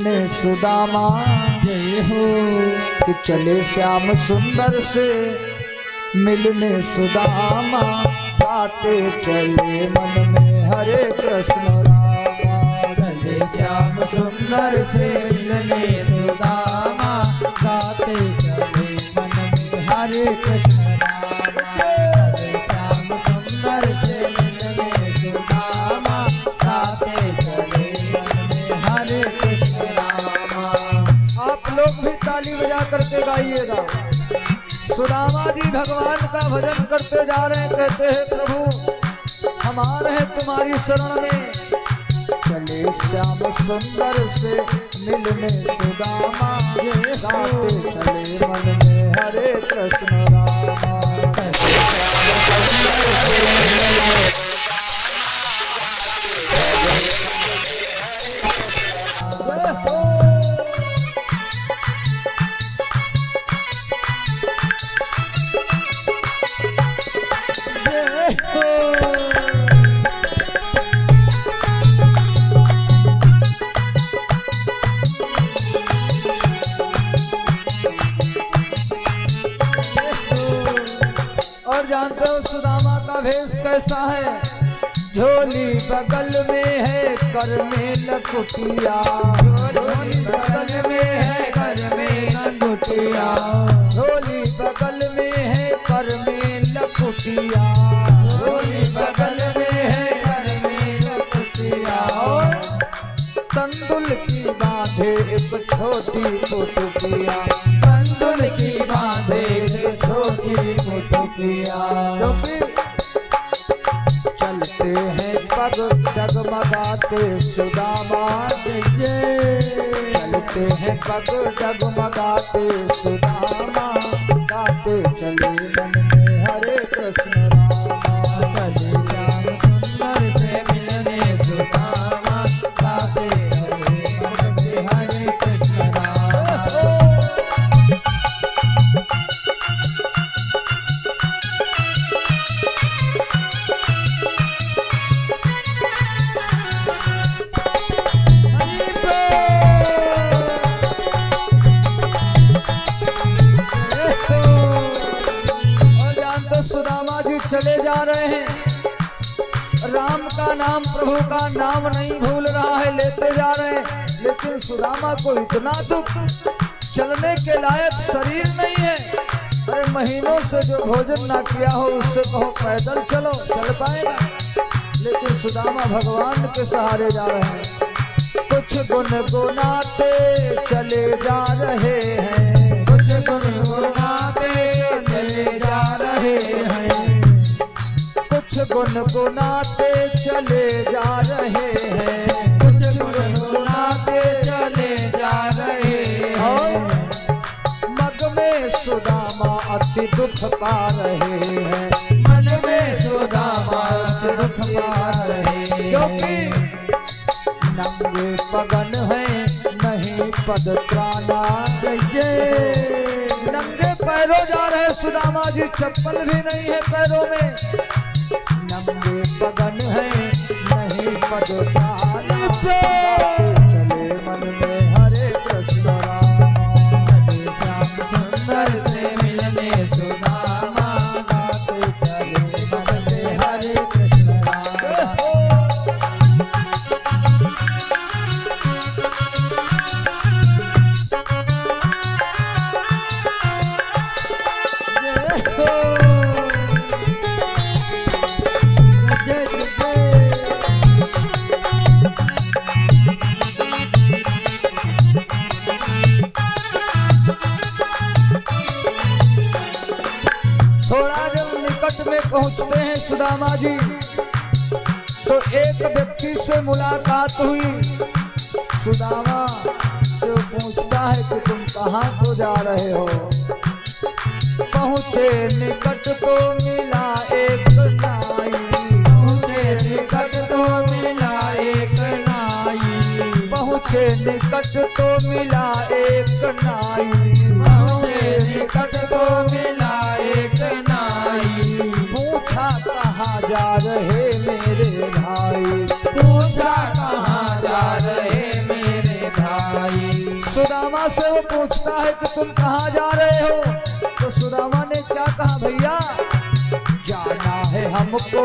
ने सुदामा जय हो कि चले श्याम सुंदर से मिलने सुदामा, गाते चले मन में हरे कृष्ण रामा। चले श्याम सुंदर से मिलने सुदामा, गाते चले मन में हरे कृष्ण रामा। चले श्याम सुंदर से मिलने सुदामा, गाते चले मन में हरे कृष्ण रामा। आप लोग भी ताली बजा करके गाइएगा। सुदामा जी भगवान का भजन करते जा रहे हैं, कहते हैं प्रभु हम आ रहे हैं तुम्हारी शरण में। चले श्याम सुंदर से मिलने सुदामा, गाते चले मन में हरे कृष्ण रामा। चले श्याम सुंदर से मिलने और जानते हो सुदामा का भेष कैसा है? झोली बगल में है कर में लकुटिया, झोली बगल में है घर में अंगूठिया, झोली बगल में है कर में लकुटिया, झोली बगल में है घर में लकुटिया। और तंदुल की बांधे एक छोटी पुटुकिया, तंदुल की बांधे एक छोटी पुटुकिया। चलते हैं पग डगमगाते सुदामा, चलते हैं पग डगमगाते सुदामा, गाते चले मन में हरे कृष्ण रामा। चले श्याम सुंदर से मिलने सुदामा, गाते चले मन से हरे कृष्ण रामा। सुदामा जी चले जा रहे हैं, राम का नाम प्रभु का नाम नहीं भूल रहा है, लेते जा रहे हैं। लेकिन सुदामा को इतना दुख, चलने के लायक शरीर नहीं है। अरे महीनों से जो भोजन ना किया हो उससे कहो पैदल चलो, चल पाएगा। लेकिन सुदामा भगवान के सहारे जा रहे हैं। कुछ गुनगुनाते चले जा रहे हैं, कुछ गुनगुनाते चले जा रहे हैं, कुछ गुनगुनाते चले जा रहे हैं, कुछ गुनगुनाते चले जा रहे हैं। मग में सुदामा अति दुख पा रहे हैं, मन में सुदामा अति दुख पा रहे हैं। क्योंकि नंगे पगन है नहीं पद त्राना, नंगे पैरों जा रहे सुदामा जी, चप्पल भी नहीं है पैरों में। नंगे पगन है नहीं पद त्राना, चले मन में हरे कृष्ण रामा। चले श्याम सुंदर से मिलने सुदामा, गाते चले मन से हरे कृष्ण रामा। थोड़ा जब निकट में पहुंचते हैं सुदामा जी, तो एक व्यक्ति से मुलाकात हुई। सुदामा से पूछता है कि तुम कहाँ को जा रहे हो? पहुंचे निकट तो मिला एक नाई, पहुँचे निकट तो मिला एक नाई, पहुंचे निकट तो मिला एक नाई, पहुँचे निकट तो मिला एक नाई। पूछा कहाँ जा रहे मेरे भाई, पूछा कहाँ जा रहे मेरे भाई। सुदामा से वो पूछता है कि तुम कहाँ जा रहे हो? तो सुदामा ने क्या कहा, भैया जाना है हमको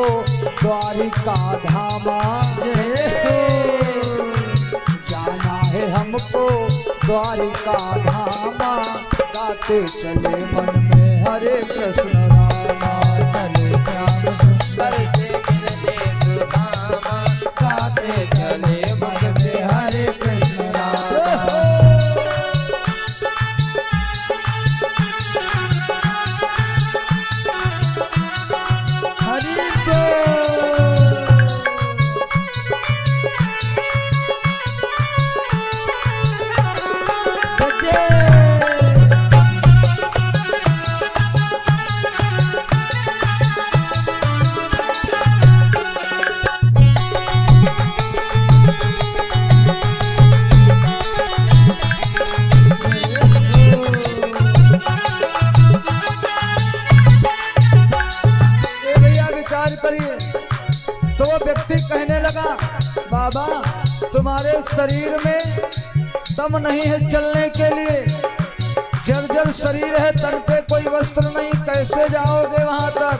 द्वारिका धामा, जाना है हमको द्वारिका धामा, गाते चले मन में हरे कृष्ण रामा। चले श्याम सुंदर से मिलने सुदामा, गाते चले मन से हरे कृष्ण रामा। हरि बोल। ए भैया विचार करिए। तो वो व्यक्ति कहने लगा, बाबा तुम्हारे शरीर में दम नहीं है चलने के लिए, जर्जर शरीर है, तन पे कोई वस्त्र नहीं, कैसे जाओगे वहां तक?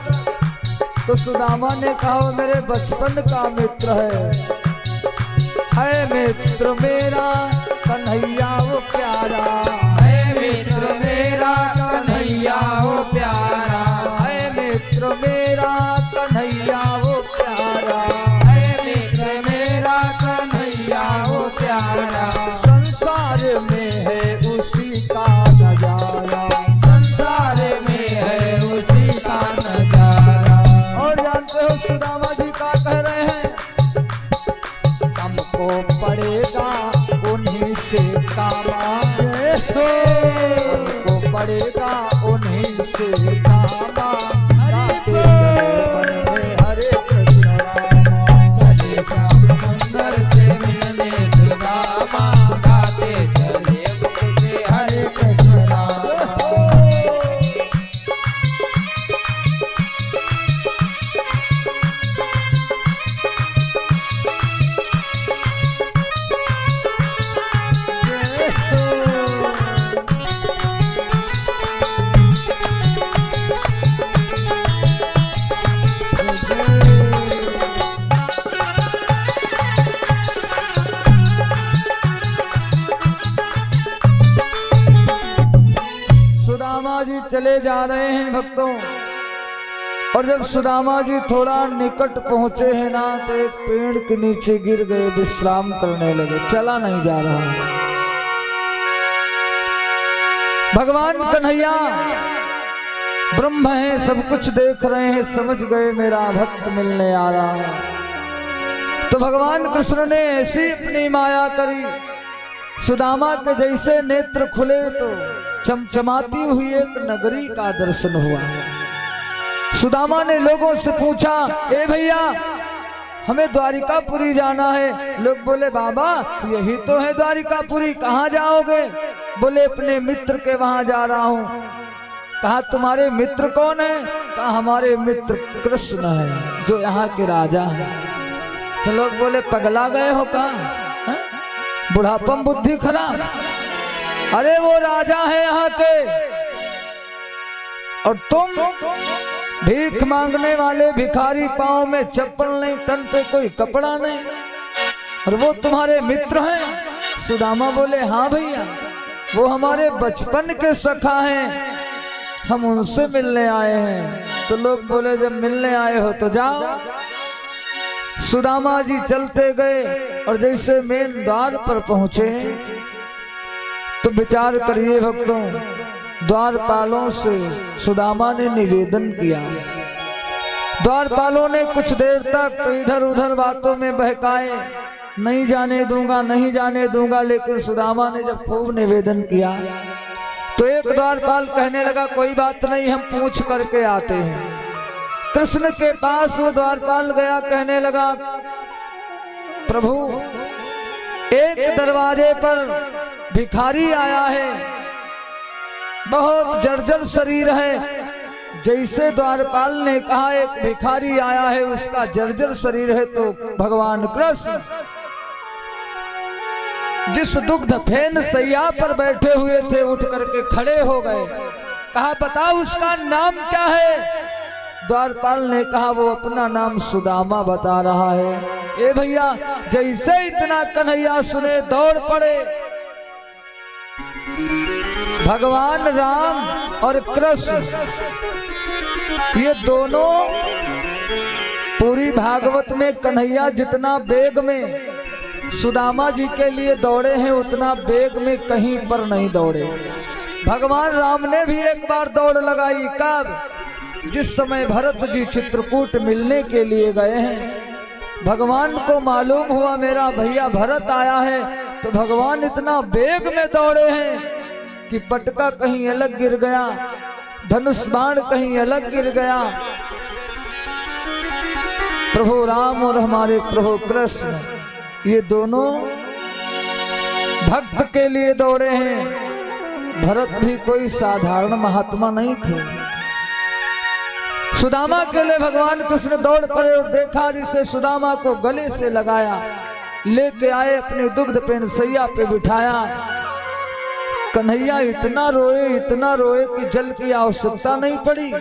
तो सुदामा ने कहा, वो मेरे बचपन का मित्र है मित्र मेरा कन्हैया वो प्यारा, है मित्र मेरा कन्हैया वो प्यारा, है मित्र मेरा कन्हैया वो प्यारा, है मित्र मेरा कन्हैया वो प्यारा। संसार में है उसी का नजारा, संसार में है उसी का नजारा। और जानते हो सुदामा जी क्या कह रहे हैं, हमको पड़ेगा उन्हीं से कामा, हमको पड़ेगा उन्हीं से कामा, गाते चले मन में हरे कृष्ण रामा। चले श्याम सुंदर से मिलने सुदामा, गाते चले मुख से हरे कृष्ण रामा। सुदामा जी चले जा रहे हैं भक्तों, और जब सुदामा जी थोड़ा निकट पहुंचे हैं ना, तो एक पेड़ के नीचे गिर गए, विश्राम करने लगे, चला नहीं जा रहा। भगवान कन्हैया ब्रह्म है, सब कुछ देख रहे हैं, समझ गए मेरा भक्त मिलने आ रहा है। तो भगवान कृष्ण ने ऐसी अपनी माया करी, सुदामा के जैसे नेत्र खुले तो चमचमाती हुई एक नगरी का दर्शन हुआ। सुदामा ने लोगों से पूछा, ए भैया हमें द्वारिकापुरी जाना है। लोग बोले, बाबा यही तो है द्वारिकापुरी, कहाँ जाओगे? बोले, अपने मित्र के वहां जा रहा हूँ। कहा, तुम्हारे मित्र कौन है? कहा, हमारे मित्र कृष्ण है, जो यहाँ के राजा है। तो लोग बोले, पगला गए हो कहा, बुढ़ापम बुद्धि खराब, अरे वो राजा है यहाँ के, और तुम भीख मांगने वाले भिखारी, पांव में चप्पल नहीं, तन पे कोई कपड़ा नहीं, और वो तुम्हारे मित्र हैं? सुदामा बोले, हाँ भैया, वो हमारे बचपन के सखा हैं, हम उनसे मिलने आए हैं। तो लोग बोले, जब मिलने आए हो तो जाओ। सुदामा जी चलते गए, और जैसे मेन द्वार पर पहुंचे तो विचार करिए भक्तों, द्वारपालों से सुदामा ने निवेदन किया। द्वारपालों ने कुछ देर तक तो इधर उधर बातों में बहकाए, नहीं जाने दूंगा, नहीं जाने दूंगा, लेकिन सुदामा ने जब खूब निवेदन किया तो एक द्वारपाल कहने लगा, कोई बात नहीं, हम पूछ करके आते हैं। कृष्ण के पास वो द्वारपाल गया, कहने लगा, प्रभु एक दरवाजे पर भिखारी आया है, बहुत जर्जर शरीर है। जैसे द्वारपाल ने कहा एक भिखारी आया है, उसका जर्जर शरीर है, तो भगवान कृष्ण जिस दुग्ध फेन सैया पर बैठे हुए थे उठ करके खड़े हो गए। कहा बताओ उसका नाम क्या है? द्वारपाल ने कहा वो अपना नाम सुदामा बता रहा है। ए भैया, जैसे इतना कन्हैया सुने दौड़ पड़े। भगवान राम और कृष्ण ये दोनों पूरी भागवत में कन्हैया जितना वेग में सुदामा जी के लिए दौड़े हैं उतना वेग में कहीं पर नहीं दौड़े। भगवान राम ने भी एक बार दौड़ लगाई। कब? जिस समय भरत जी चित्रकूट मिलने के लिए गए हैं। भगवान को मालूम हुआ मेरा भैया भरत आया है, तो भगवान इतना वेग में दौड़े हैं कि पटका कहीं अलग गिर गया, धनुष बाण कहीं अलग गिर गया। प्रभु राम और हमारे प्रभु कृष्ण ये दोनों भक्त के लिए दौड़े हैं। भरत भी कोई साधारण महात्मा नहीं थे। सुदामा के लिए भगवान कृष्ण दौड़ पड़े और देखा जिसे सुदामा को गले से लगाया, लेके आए, अपने दुग्ध पेन सैया पे बिठाया। कन्हैया इतना रोए कि जल की आवश्यकता नहीं पड़ी।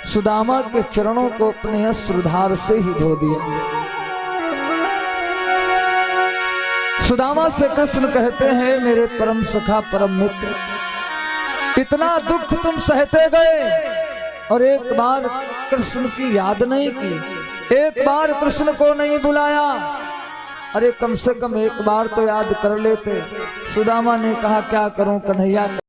सुदामा के चरणों को अपने अश्रुधार से ही धो दिया। सुदामा से कृष्ण कहते हैं मेरे परम सखा परम मित्र, इतना दुख तुम सहते गए और एक बार कृष्ण की याद नहीं की, एक बार कृष्ण को नहीं बुलाया। अरे कम से कम एक बार तो याद कर लेते। सुदामा ने कहा क्या करूं कन्हैया।